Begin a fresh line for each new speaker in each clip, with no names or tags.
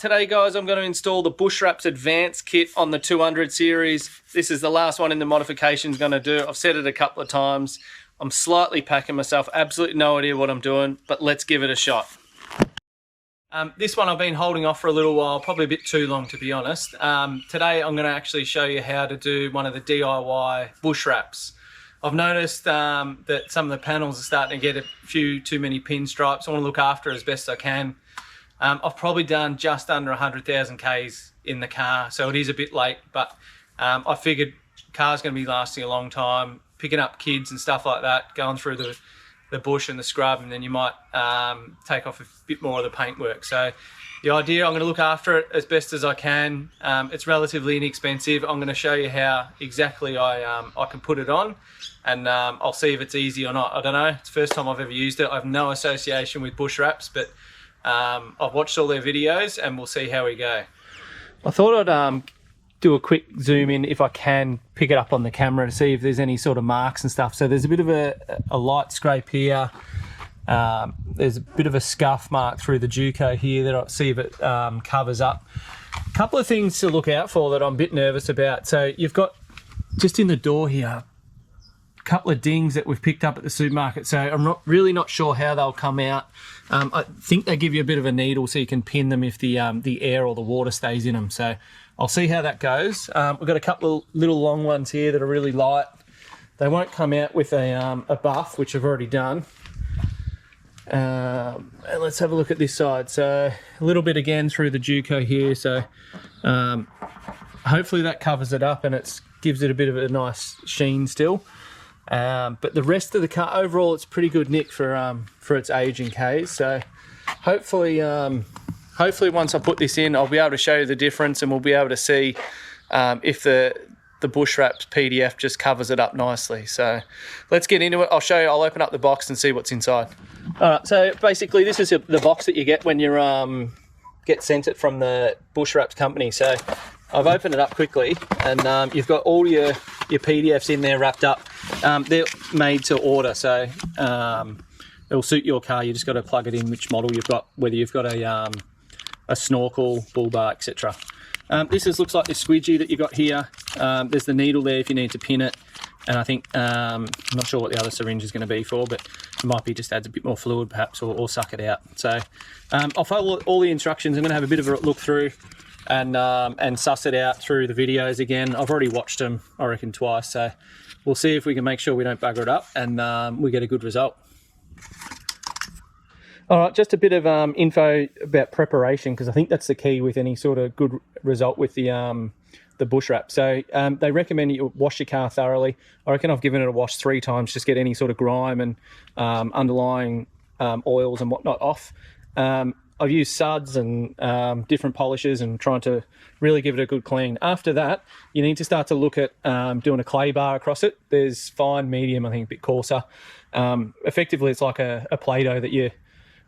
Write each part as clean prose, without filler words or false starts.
today guys I'm going to install the Bushwrapz Advanced kit on the 200 series. This is the last one in the modifications going to do. I've said it a couple of times. I'm slightly packing myself, absolutely no idea what I'm doing, but let's give it a shot. This one I've been holding off for a little while, probably a bit too long to be honest. Today I'm going to actually show you how to do one of the DIY Bushwrapz. I've noticed that some of the panels are starting to get a few too many pinstripes. I want to look after it as best I can. I've probably done just under 100,000 Ks in the car, so it is a bit late, but I figured the car's going to be lasting a long time, picking up kids and stuff like that, going through the bush and the scrub, and then you might take off a bit more of the paintwork. So the idea, I'm going to look after it as best as I can. It's relatively inexpensive. I'm going to show you how exactly I can put it on, and I'll see if it's easy or not. I don't know, it's the first time I've ever used it. I have no association with Bushwrapz, but I've watched all their videos and we'll see how we go. I thought I'd do a quick zoom in if I can pick it up on the camera to see if there's any sort of marks and stuff. So there's a bit of a light scrape here. There's a bit of a scuff mark through the Juco here that I'll see if it covers up. A couple of things to look out for that I'm a bit nervous about. So you've got just in the door here a couple of dings that we've picked up at the supermarket, so I'm really not sure how they'll come out. I think they give you a bit of a needle so you can pin them if the air or the water stays in them, so I'll see how that goes. We've got a couple of little long ones here that are really light. They won't come out with a buff, which I've already done. And let's have a look at this side. So a little bit again through the Juco here, so hopefully that covers it up and it gives it a bit of a nice sheen still. But the rest of the car, overall, it's pretty good nick for its age in Ks. So hopefully once I put this in, I'll be able to show you the difference, and we'll be able to see if the Bushwrapz PDF just covers it up nicely. So let's get into it. I'll show you. I'll open up the box and see what's inside. All right. So basically, this is the box that you get when you get sent it from the Bushwrapz company. So I've opened it up quickly, and you've got all your PDFs in there wrapped up. They're made to order, so it'll suit your car. You just got to plug it in which model you've got, whether you've got a snorkel, bull bar, etc. This looks like this squidgy that you got here. There's the needle there if you need to pin it, and I think I'm not sure what the other syringe is going to be for, but it might be just adds a bit more fluid perhaps, or suck it out. So I'll follow all the instructions. I'm going to have a bit of a look through and suss it out through the videos again. I've already watched them, I reckon, twice, so we'll see if we can make sure we don't bugger it up and we get a good result. All right, just a bit of info about preparation, because I think that's the key with any sort of good result with the Bushwrapz. So they recommend you wash your car thoroughly. I reckon I've given it a wash 3 times, just get any sort of grime and underlying oils and whatnot off. I've used suds and different polishes and trying to really give it a good clean. After that, you need to start to look at doing a clay bar across it. There's fine, medium, I think a bit coarser. Effectively, it's like a Play-Doh that you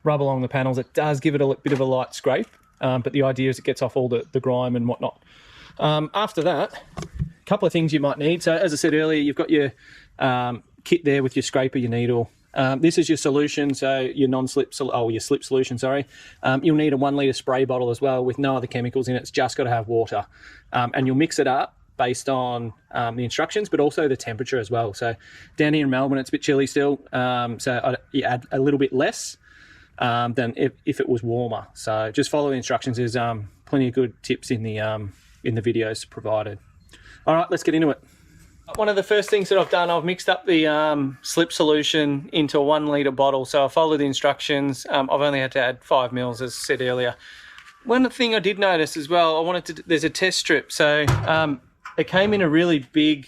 rub along the panels. It does give it a bit of a light scrape, but the idea is it gets off all the grime and whatnot. After that, a couple of things you might need. So as I said earlier, you've got your kit there with your scraper, your needle. This is your solution, so your your slip solution, sorry. You'll need a 1 litre spray bottle as well with no other chemicals in it. It's just got to have water. And you'll mix it up based on the instructions, but also the temperature as well. So down here in Melbourne, it's a bit chilly still, so you add a little bit less than if it was warmer. So just follow the instructions. There's plenty of good tips in the videos provided. All right, let's get into it. One of the first things that I've done, I've mixed up the slip solution into a 1 litre bottle. So I followed the instructions. I've only had to add 5 mils, as I said earlier. One thing I did notice as well, there's a test strip. So it came in a really big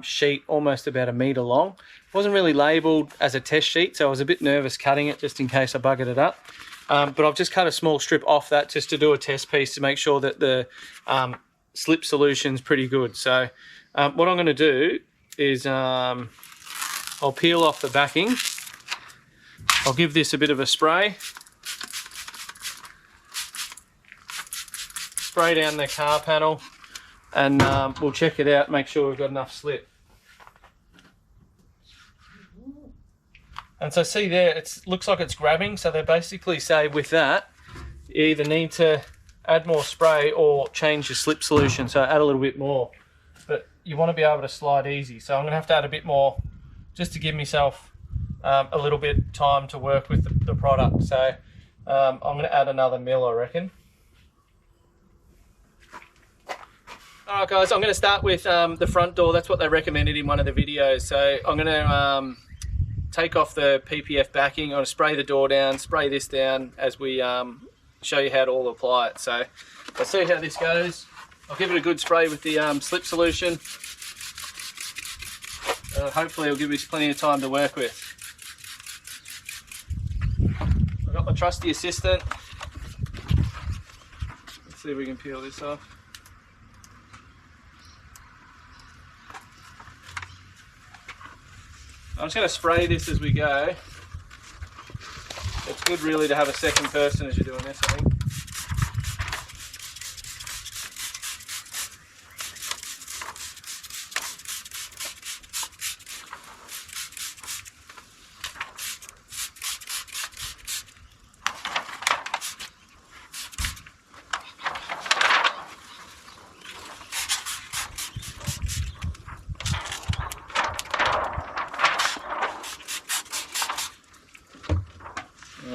sheet, almost about 1 metre long. It wasn't really labelled as a test sheet, so I was a bit nervous cutting it just in case I buggered it up. But I've just cut a small strip off that just to do a test piece to make sure that the slip solution's pretty good. So what I'm going to do is I'll peel off the backing. I'll give this a bit of a spray. Spray down the car panel, and we'll check it out, make sure we've got enough slip. And so see there, it looks like it's grabbing, so they basically say with that, you either need to add more spray or change your slip solution, so add a little bit more. But you want to be able to slide easy, so I'm going to have to add a bit more just to give myself a little bit time to work with the product. So I'm going to add another mil, I reckon. Alright guys, I'm going to start with the front door. That's what they recommended in one of the videos. So I'm going to take off the PPF backing. I'm going to spray the door down, spray this down as we show you how to all apply it. So let's see how this goes. I'll give it a good spray with the slip solution. Hopefully it'll give us plenty of time to work with. I've got my trusty assistant. Let's see if we can peel this off. I'm just going to spray this as we go. It's good really to have a second person as you're doing this, I think.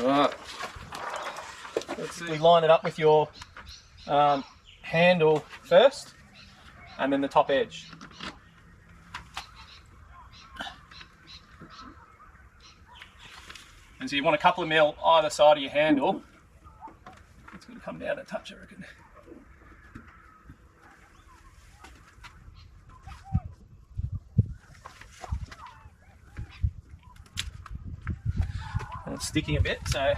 Alright, let's see. We line it up with your handle first and then the top edge. And so you want a couple of mil either side of your handle. It's going to come down a touch, I reckon. And it's sticking a bit, so I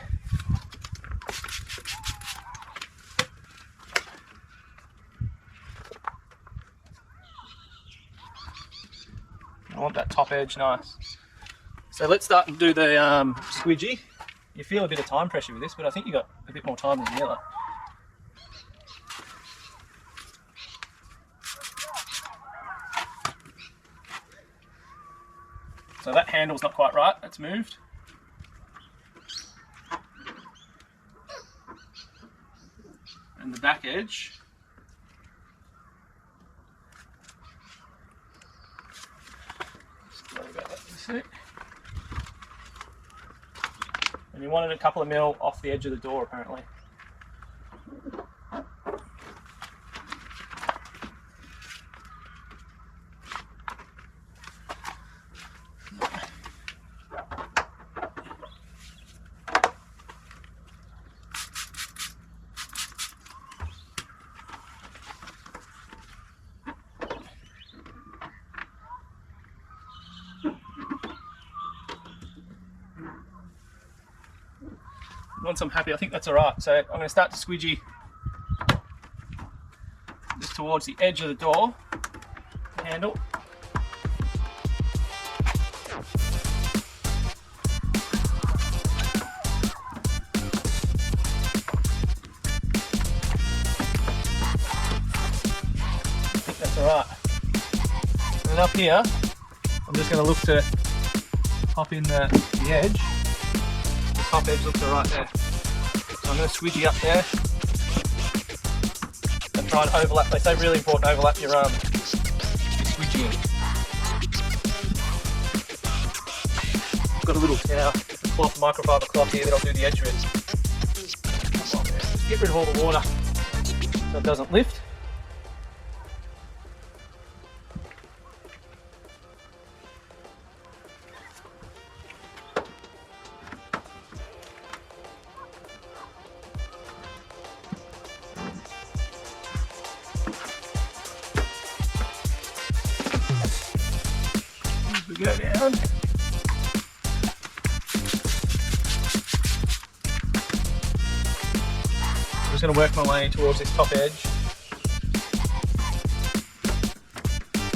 want that top edge nice. So let's start and do the squidgy. You feel a bit of time pressure with this, but I think you got a bit more time than the other. So that handle's not quite right, that's moved. And the back edge. Sorry about that in a sec. And you wanted a couple of mil off the edge of the door apparently. Once I'm happy, I think that's alright. So I'm going to start to squidgy just towards the edge of the door handle. I think that's alright. And then up here, I'm just going to look to pop in the edge. Top edge looks alright there. So I'm going to squidgy up there and try and overlap. They say really important to overlap your squidgying. I've got a little towel, a cloth, microfiber cloth here that I'll do the edge with. Just get rid of all the water so it doesn't lift. We go down. I'm just going to work my way towards this top edge.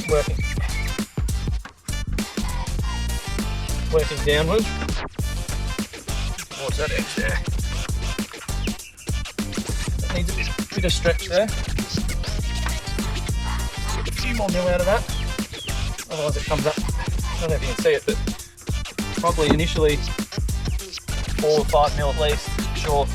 Working downwards towards that edge there. That needs a bit of stretch there. Get a few more mil out of that. Otherwise it comes up. I don't know if you can see it, but probably initially 4 or 5 mil at least short.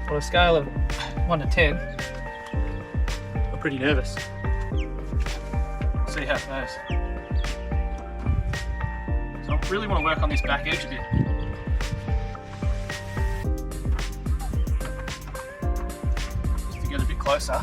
On a scale of 1 to 10, I'm pretty nervous. See how it goes. So I really want to work on this back edge a bit. Just to get a bit closer.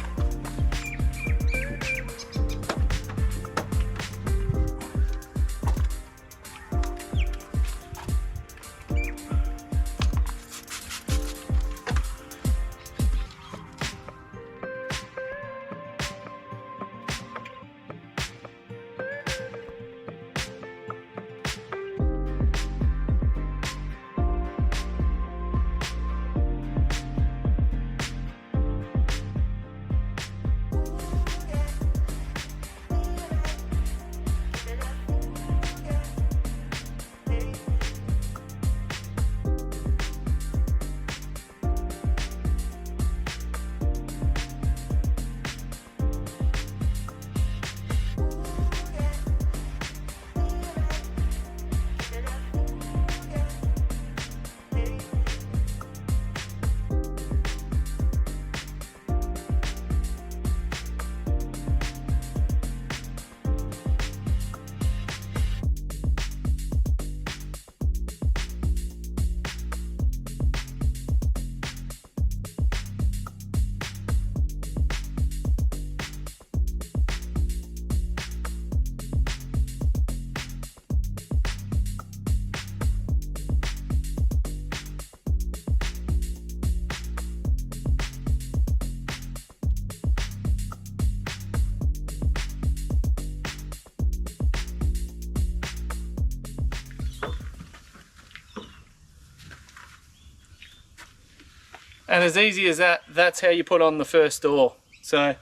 And as easy as that, that's how you put on the first door. So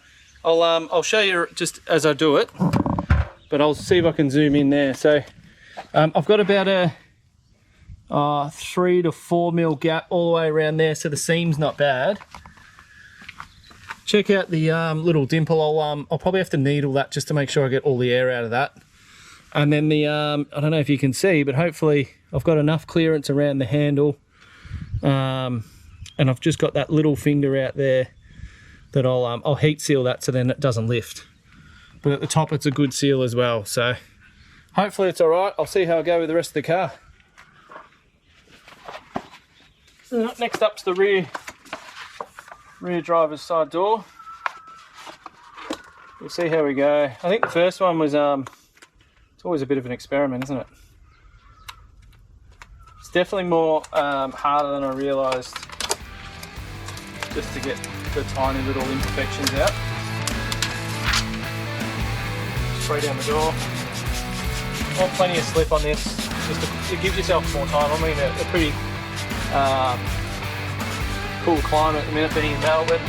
I'll show you just as I do it, but I'll see if I can zoom in there. So I've got about a 3 to 4 mil gap all the way around there, so the seam's not bad. Check out the little dimple. I'll probably have to needle that just to make sure I get all the air out of that. And then the I don't know if you can see, but hopefully I've got enough clearance around the handle. And I've just got that little finger out there that I'll heat seal that so then it doesn't lift. But at the top it's a good seal as well, so hopefully it's all right. I'll see how I go with the rest of the car. So next up's the rear driver's side door. We'll see how we go. I think the first one was it's always a bit of an experiment, isn't it? It's definitely more harder than I realised, just to get the tiny little imperfections out. Spray down the door. Got plenty of slip on this, just to give yourself more time. I mean, a pretty cool climate at the minute being in Melbourne.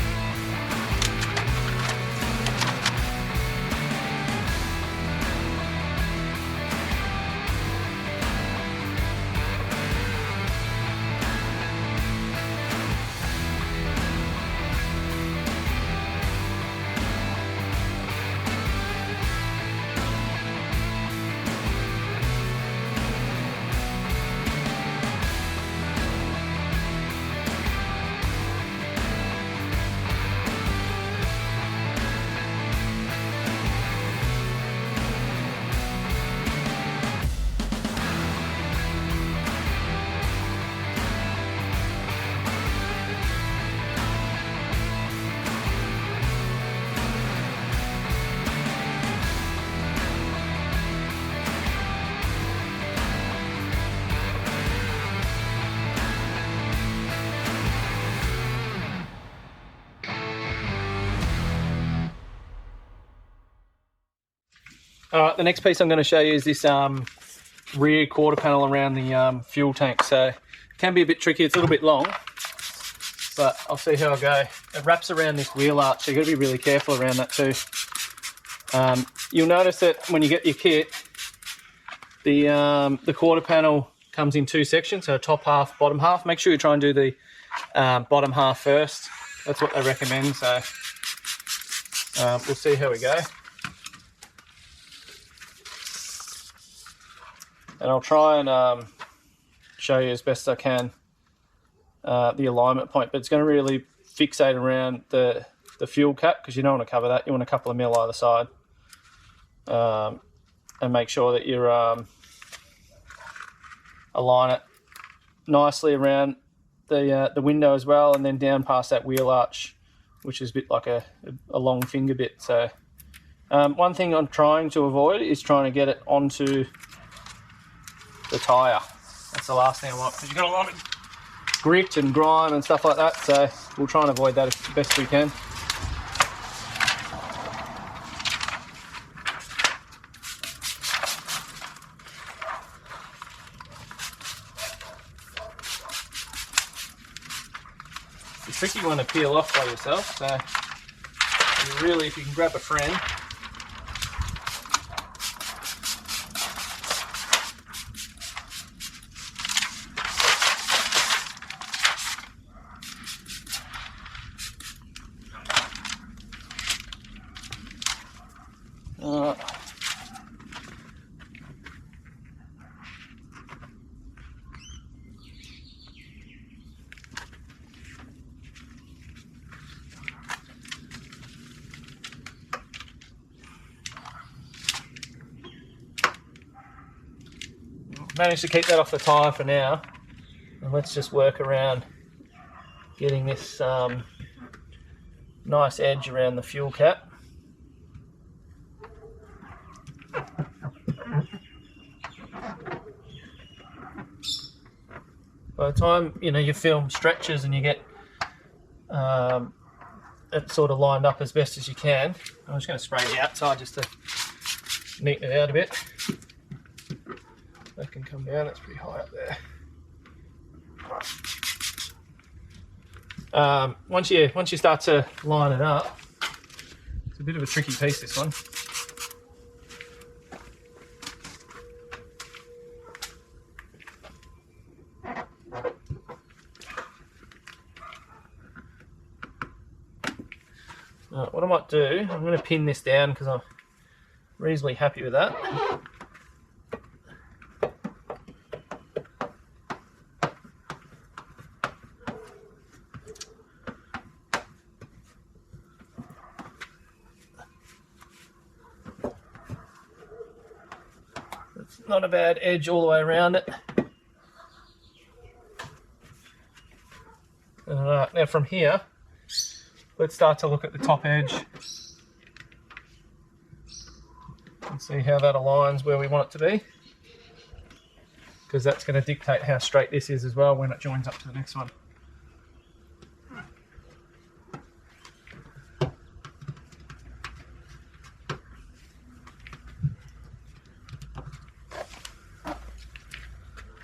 All right, the next piece I'm going to show you is this rear quarter panel around the fuel tank. So it can be a bit tricky, it's a little bit long, but I'll see how I go. It wraps around this wheel arch, so you've got to be really careful around that too. You'll notice that when you get your kit, the quarter panel comes in 2 sections, so top half, bottom half. Make sure you try and do the bottom half first. That's what they recommend. So we'll see how we go. And I'll try and show you as best I can the alignment point, but it's going to really fixate around the fuel cap, because you don't want to cover that. You want a couple of mil either side, and make sure that you align it nicely around the window as well, and then down past that wheel arch, which is a bit like a long finger bit. So one thing I'm trying to avoid is trying to get it onto the tyre. That's the last thing I want, because you've got a lot of grit and grime and stuff like that, so we'll try and avoid that as best we can. It's a tricky one to peel off by yourself, so really, if you can grab a friend. Managed to keep that off the tyre for now, and let's just work around getting this nice edge around the fuel cap. By the time your film stretches and you get it sort of lined up as best as you can, I'm just going to spray the outside just to neaten it out a bit. That can come down, that's pretty high up there. Once you start to line it up, it's a bit of a tricky piece, this one. What I might do, I'm going to pin this down because I'm reasonably happy with that. Not a bad edge all the way around it. Alright, now from here, let's start to look at the top edge and see how that aligns where we want it to be, because that's going to dictate how straight this is as well when it joins up to the next one.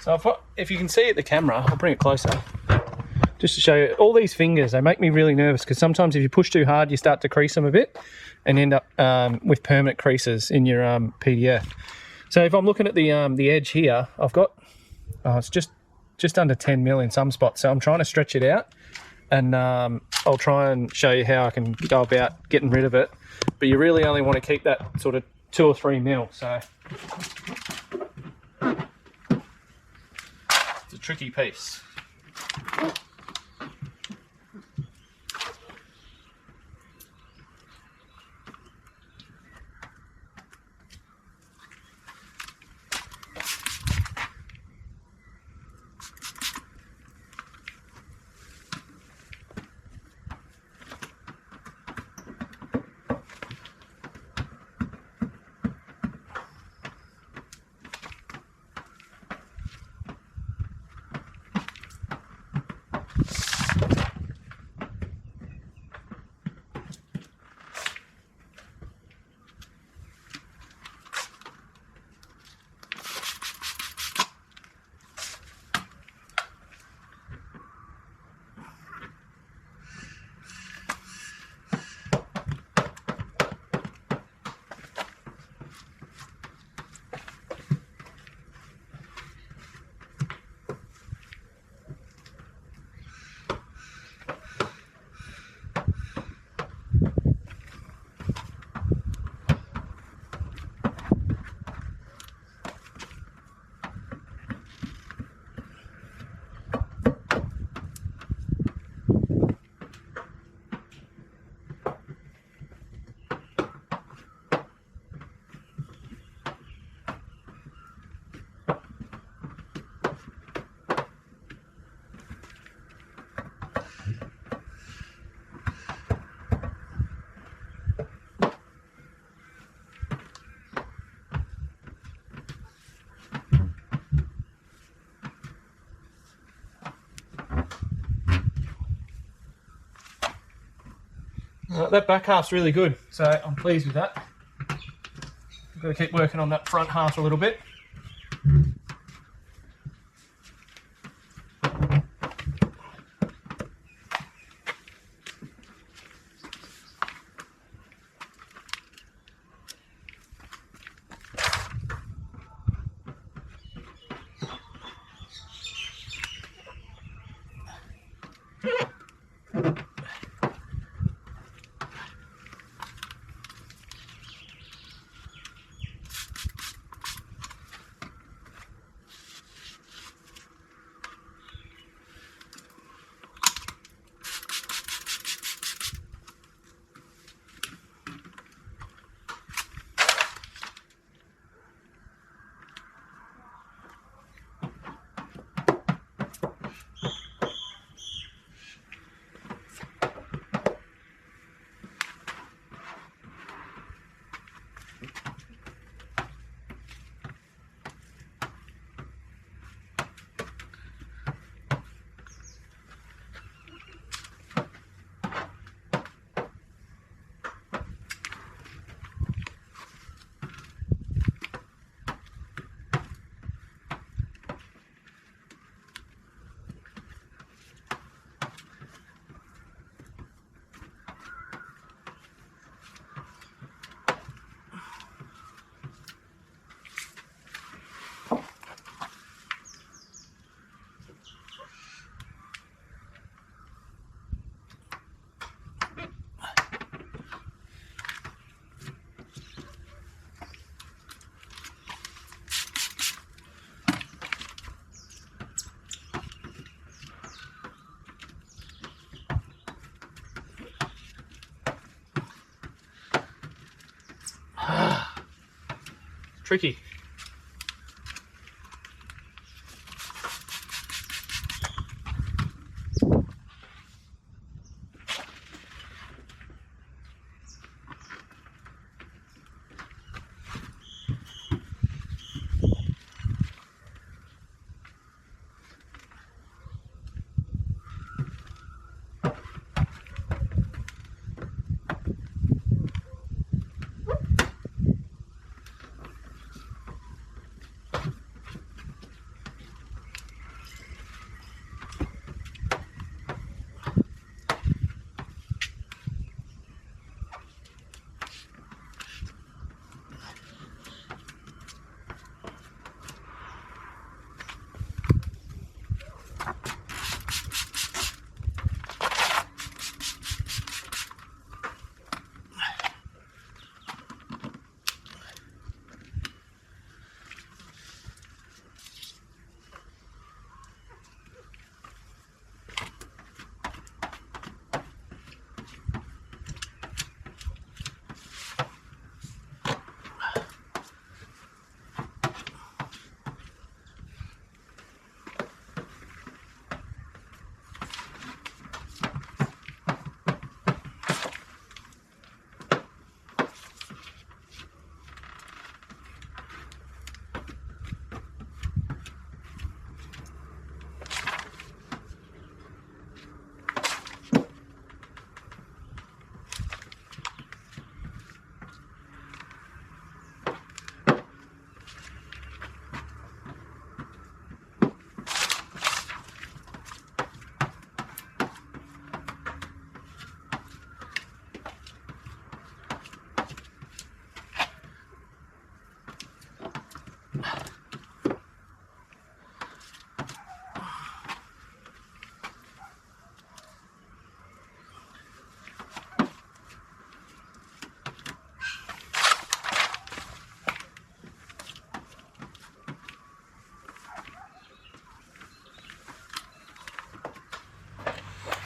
So if you can see at the camera, I'll bring it closer, just to show you, all these fingers, they make me really nervous, because sometimes if you push too hard, you start to crease them a bit and end up with permanent creases in your PDF. So if I'm looking at the edge here, I've got, it's just under 10 mil in some spots, so I'm trying to stretch it out, and I'll try and show you how I can go about getting rid of it, but you really only want to keep that sort of 2 or 3 mil, so it's a tricky piece. That back half's really good, so I'm pleased with that. I've got to keep working on that front half a little bit. Tricky.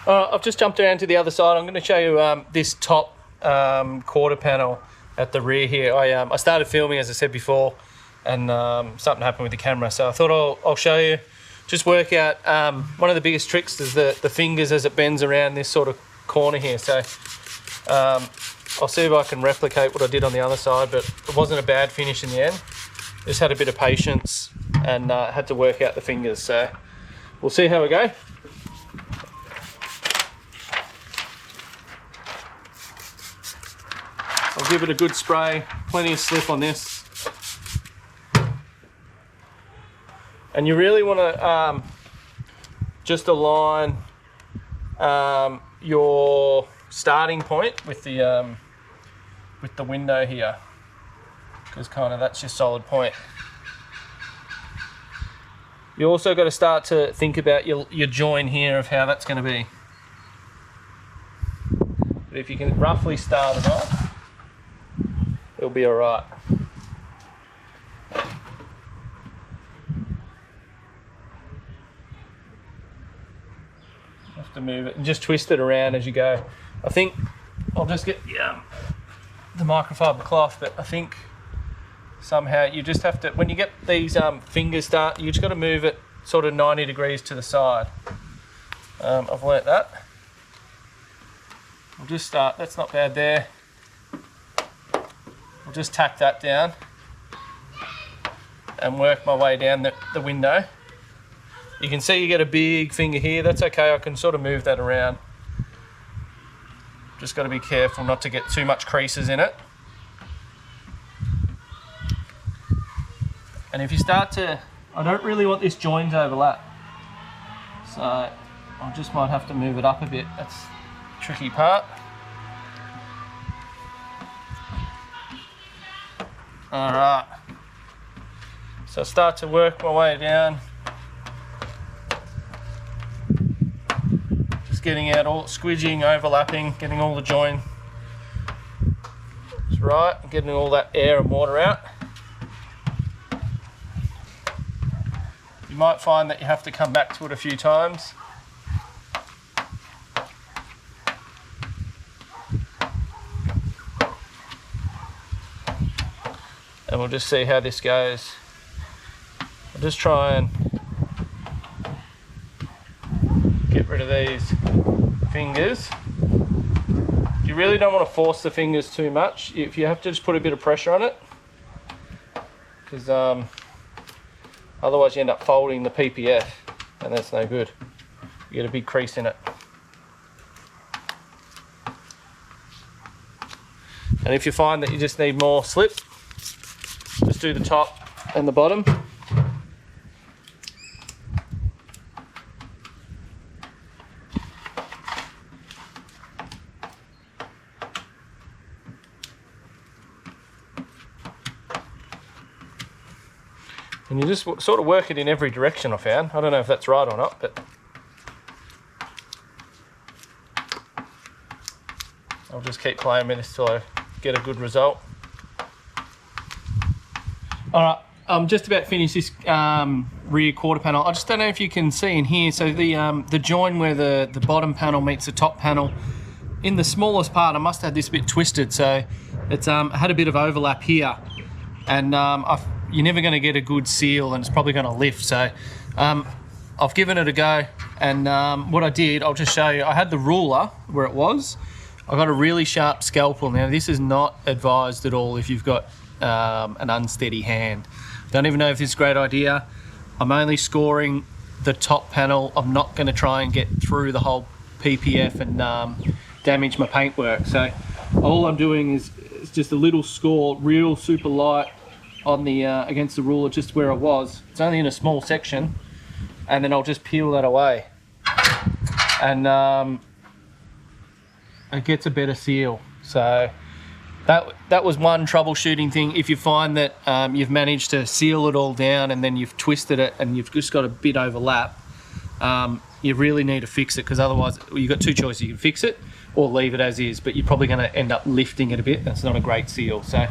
I've just jumped around to the other side. I'm going to show you this top quarter panel at the rear here. I started filming, as I said before, and something happened with the camera, so I thought I'll show you. Just work out, one of the biggest tricks is the fingers as it bends around this sort of corner here. So I'll see if I can replicate what I did on the other side, but it wasn't a bad finish in the end. Just had a bit of patience and had to work out the fingers. So we'll see how we go. I'll give it a good spray, plenty of slip on this. And you really want to just align your starting point with the window here, because kind of that's your solid point. You also got to start to think about your join here of how that's going to be. But if you can roughly start it off, it'll be all right. Have to move it and just twist it around as you go. I think I'll just get the microfiber cloth, but I think somehow you just have to, when you get these fingers start, you just got to move it sort of 90 degrees to the side. I've learnt that. I'll just start, that's not bad there. I'll just tack that down and work my way down the window. You can see you get a big finger here. That's okay, I can sort of move that around. Just got to be careful not to get too much creases in it. And if you start to, I don't really want this join to overlap. So I just might have to move it up a bit. That's the tricky part. All right. So I start to work my way down. Getting out all squidging, overlapping, getting all the join right, getting all that air and water out. You might find that you have to come back to it a few times. And we'll just see how this goes. I'll just try and get rid of these fingers. You really don't want to force the fingers too much. If you have to, just put a bit of pressure on it, because otherwise you end up folding the PPF and that's no good. You get a big crease in it. And if you find that you just need more slip, just do the top and the bottom. And you just sort of work it in every direction, I found. I don't know if that's right or not, but I'll just keep playing with this till I get a good result. All right, I'm just about finished this rear quarter panel. I just don't know if you can see in here. So the join where the bottom panel meets the top panel, in the smallest part, I must have this bit twisted. So it's had a bit of overlap here, and you're never going to get a good seal, and it's probably going to lift. So I've given it a go, and what I did, I'll just show you. I had the ruler where it was. I got a really sharp scalpel. Now this is not advised at all if you've got an unsteady hand. Don't even know if this is a great idea. I'm only scoring the top panel. I'm not going to try and get through the whole PPF and damage my paintwork. So all I'm doing is just a little score, real super light on the against the ruler, just where I was. It's only in a small section, and then I'll just peel that away, and it gets a better seal. So that was one troubleshooting thing. If you find that you've managed to seal it all down and then you've twisted it and you've just got a bit overlap, you really need to fix it, because otherwise you've got two choices. You can fix it or leave it as is, but you're probably going to end up lifting it a bit. That's not a great seal. So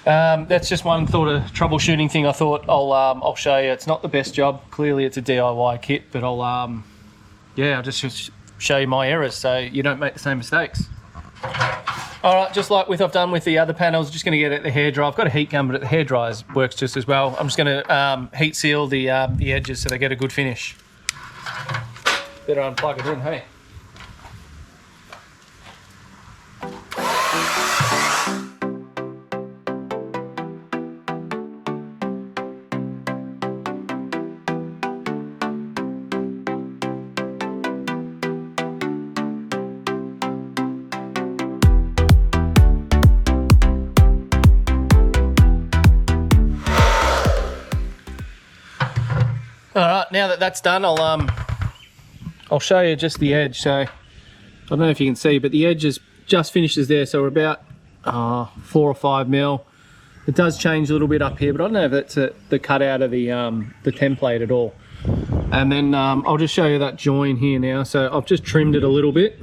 that's just one sort of troubleshooting thing I thought I'll show you. It's not the best job. Clearly it's a DIY kit, but I'll just show you my errors so you don't make the same mistakes. All right, just like I've done with the other panels, just going to get it at the hairdryer. I've got a heat gun, but the hairdryer works just as well. I'm just going to heat seal the edges so they get a good finish. Better unplug it in, hey? All right, now that that's done, I'll show you just the edge. So I don't know if you can see, but the edge is just finishes there. So we're about 4 or 5 mil. It does change a little bit up here, but I don't know if that's the cutout of the template at all. And then I'll just show you that join here now. So I've just trimmed it a little bit,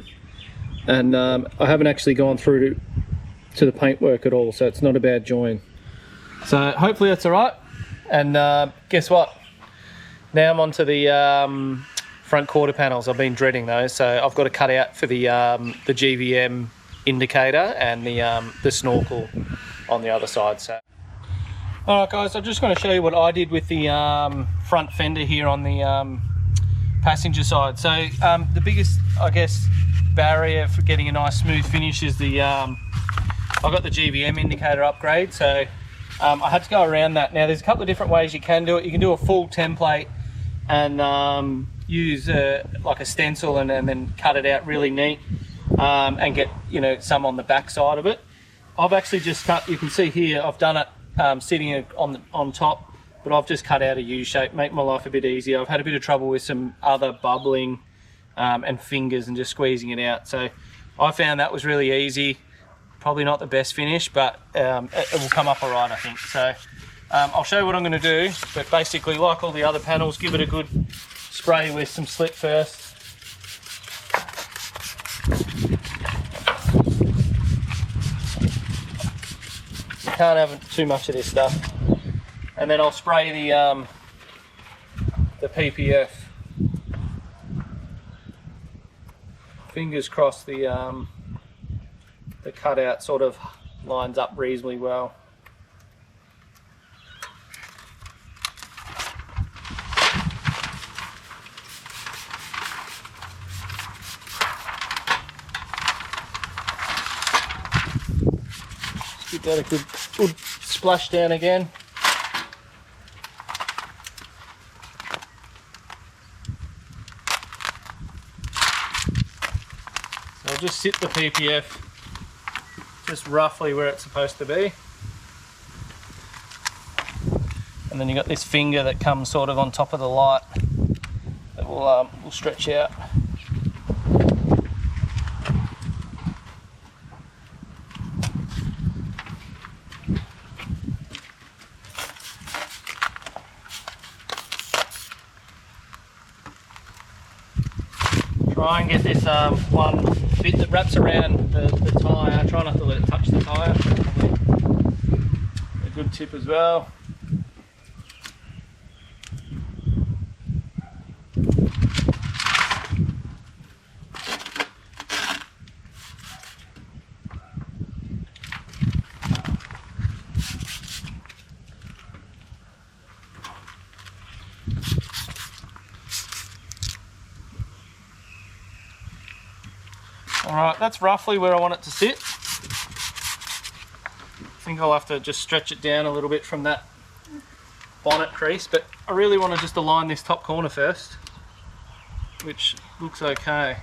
and I haven't actually gone through to the paintwork at all, so it's not a bad join. So hopefully that's all right. And guess what? Now I'm onto the front quarter panels. I've been dreading those, so I've got to cut out for the GVM indicator and the snorkel on the other side. So, all right, guys, I'm just going to show you what I did with the front fender here on the passenger side. So the biggest, I guess, barrier for getting a nice smooth finish is the I've got the GVM indicator upgrade. So I had to go around that. Now there's a couple of different ways you can do it. You can do a full template and use like a stencil and then cut it out really neat and get, you know, some on the back side of it. I've actually just cut, you can see here, I've done it sitting on top, but I've just cut out a U shape, make my life a bit easier. I've had a bit of trouble with some other bubbling and fingers and just squeezing it out. So I found that was really easy. Probably not the best finish, but it will come up all right, I think. So I'll show you what I'm going to do, but basically, like all the other panels, give it a good spray with some slip first. You can't have too much of this stuff. And then I'll spray the PPF. Fingers crossed the cutout sort of lines up reasonably well. Give that a good splash down again. So I'll just sit the PPF just roughly where it's supposed to be. And then you've got this finger that comes sort of on top of the light that will stretch out. Try and get this one bit that wraps around the tyre. Try not to let it touch the tyre. A good tip as well. Alright, that's roughly where I want it to sit. I think I'll have to just stretch it down a little bit from that bonnet crease, but I really want to just align this top corner first, which looks okay.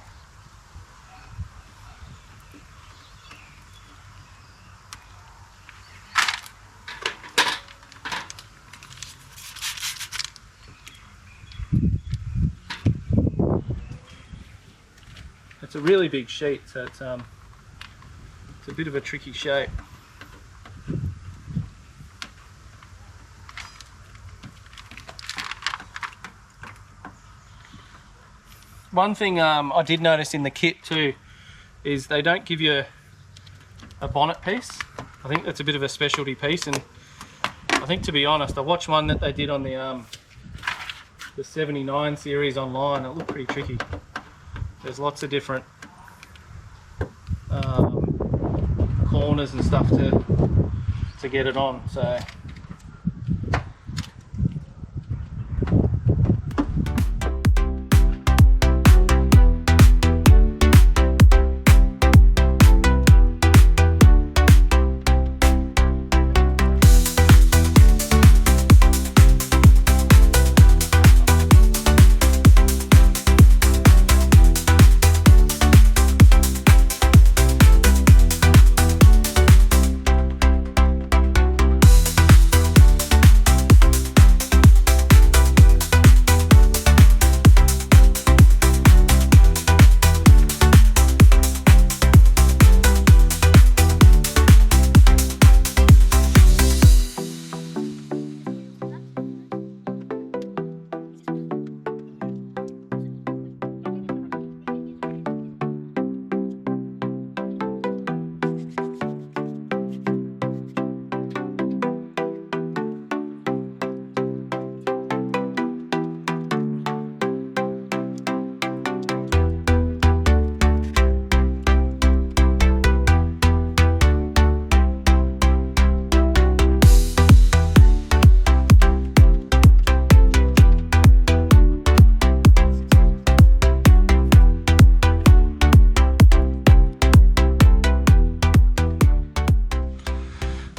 It's a really big sheet, so it's a bit of a tricky shape. One thing I did notice in the kit too is they don't give you a bonnet piece. I think that's a bit of a specialty piece, and I think, to be honest, I watched one that they did on the 79 series online. It looked pretty tricky. There's lots of different corners and stuff to get it on. So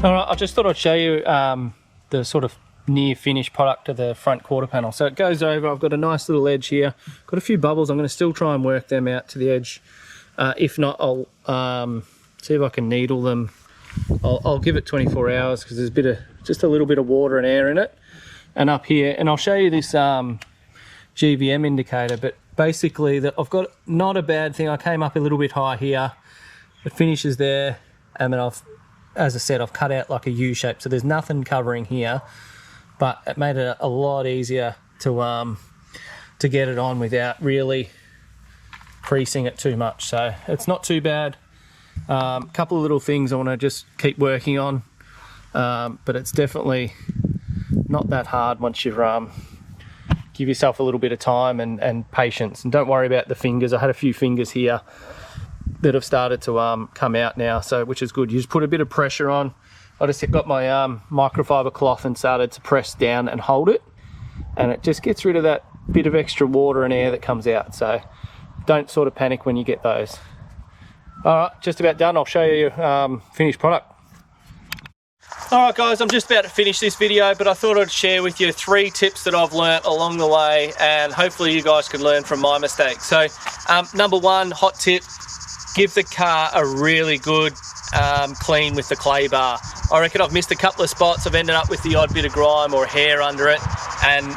All right, I just thought I'd show you the sort of near finished product of the front quarter panel. So it goes over, I've got a nice little edge here, got a few bubbles. I'm going to still try and work them out to the edge. If not, I'll see if I can needle them. I'll give it 24 hours because there's just a little bit of water and air in it. And up here, and I'll show you this GVM indicator, but basically I've got not a bad thing. I came up a little bit high here, it finishes there, and then as I said, I've cut out like a U shape, so there's nothing covering here, but it made it a lot easier to get it on without really creasing it too much. So it's not too bad. Couple of little things I want to just keep working on, but it's definitely not that hard once you've give yourself a little bit of time and patience, and don't worry about the fingers. I had a few fingers here that have started to come out now, so which is good. You just put a bit of pressure on. I just got my microfiber cloth and started to press down and hold it, and it just gets rid of that bit of extra water and air that comes out. So don't sort of panic when you get those. All right, just about done. I'll show you finished product. All right guys, I'm just about to finish this video, but I thought I'd share with you 3 tips that I've learnt along the way, and hopefully you guys could learn from my mistakes. So number 1, hot tip, give the car a really good clean with the clay bar. I reckon I've missed a couple of spots. I've ended up with the odd bit of grime or hair under it, and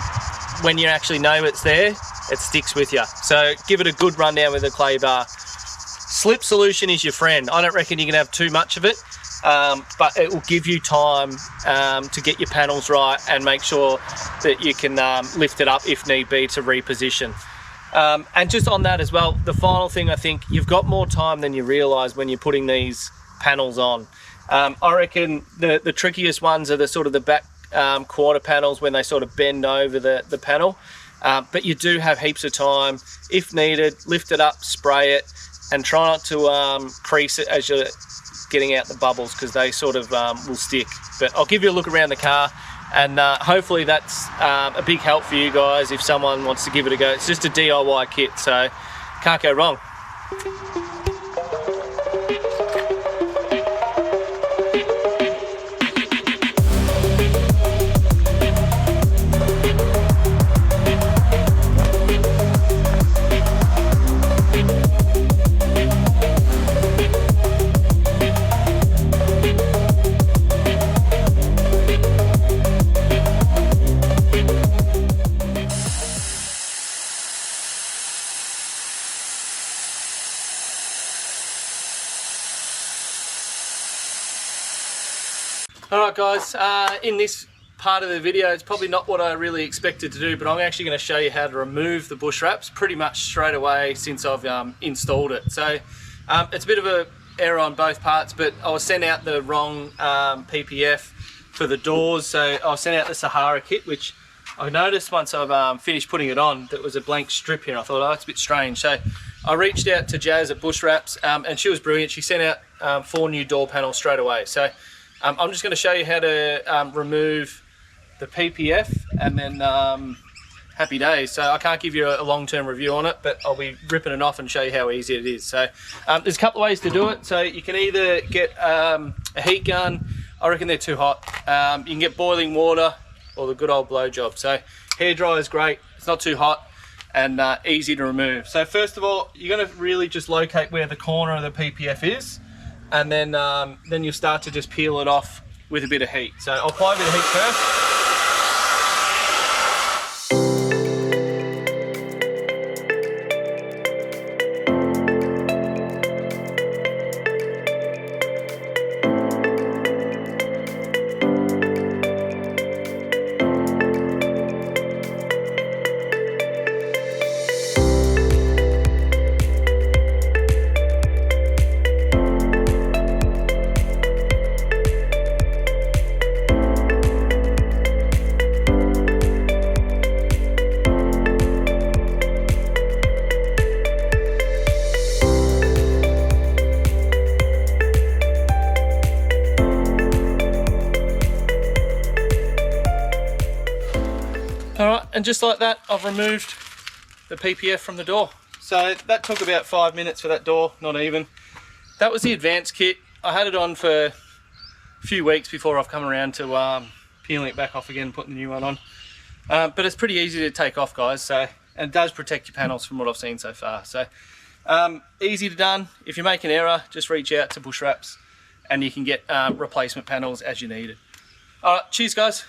when you actually know it's there, it sticks with you. So give it a good run down with the clay bar. Slip solution is your friend. I don't reckon you can have too much of it, but it will give you time to get your panels right and make sure that you can lift it up if need be to reposition. And just on that as well, the final thing, I think you've got more time than you realise when you're putting these panels on. I reckon the trickiest ones are the sort of the back quarter panels when they sort of bend over the panel, but you do have heaps of time. If needed, lift it up, spray it, and try not to crease it as you're getting out the bubbles, because they sort of will stick. But I'll give you a look around the car, and hopefully that's a big help for you guys if someone wants to give it a go. It's just a DIY kit, so can't go wrong. Alright guys, in this part of the video, it's probably not what I really expected to do, but I'm actually going to show you how to remove the bush wraps pretty much straight away since I've installed it. So it's a bit of an error on both parts, but I was sent out the wrong PPF for the doors. So I was sent out the Sahara kit, which I noticed once I've finished putting it on, that was a blank strip here. I thought, oh, it's a bit strange. So I reached out to Jazz at Bushwrapz, and she was brilliant. She sent out 4 new door panels straight away. So I'm just going to show you how to remove the PPF, and then happy days. So I can't give you a long-term review on it, but I'll be ripping it off and show you how easy it is. So there's a couple of ways to do it. So you can either get a heat gun. I reckon they're too hot. You can get boiling water or the good old blow job. So hairdryer is great. It's not too hot and easy to remove. So first of all, you're going to really just locate where the corner of the PPF is, and then you'll start to just peel it off with a bit of heat. So I'll apply a bit of heat first. Alright, and just like that, I've removed the PPF from the door. So that took about 5 minutes for that door, not even. That was the advanced kit. I had it on for few weeks before I've come around to peeling it back off again and putting the new one on. But it's pretty easy to take off, guys, so, and it does protect your panels from what I've seen so far. So easy to done. If you make an error, just reach out to Bushwrapz and you can get replacement panels as you need it. All right, cheers guys.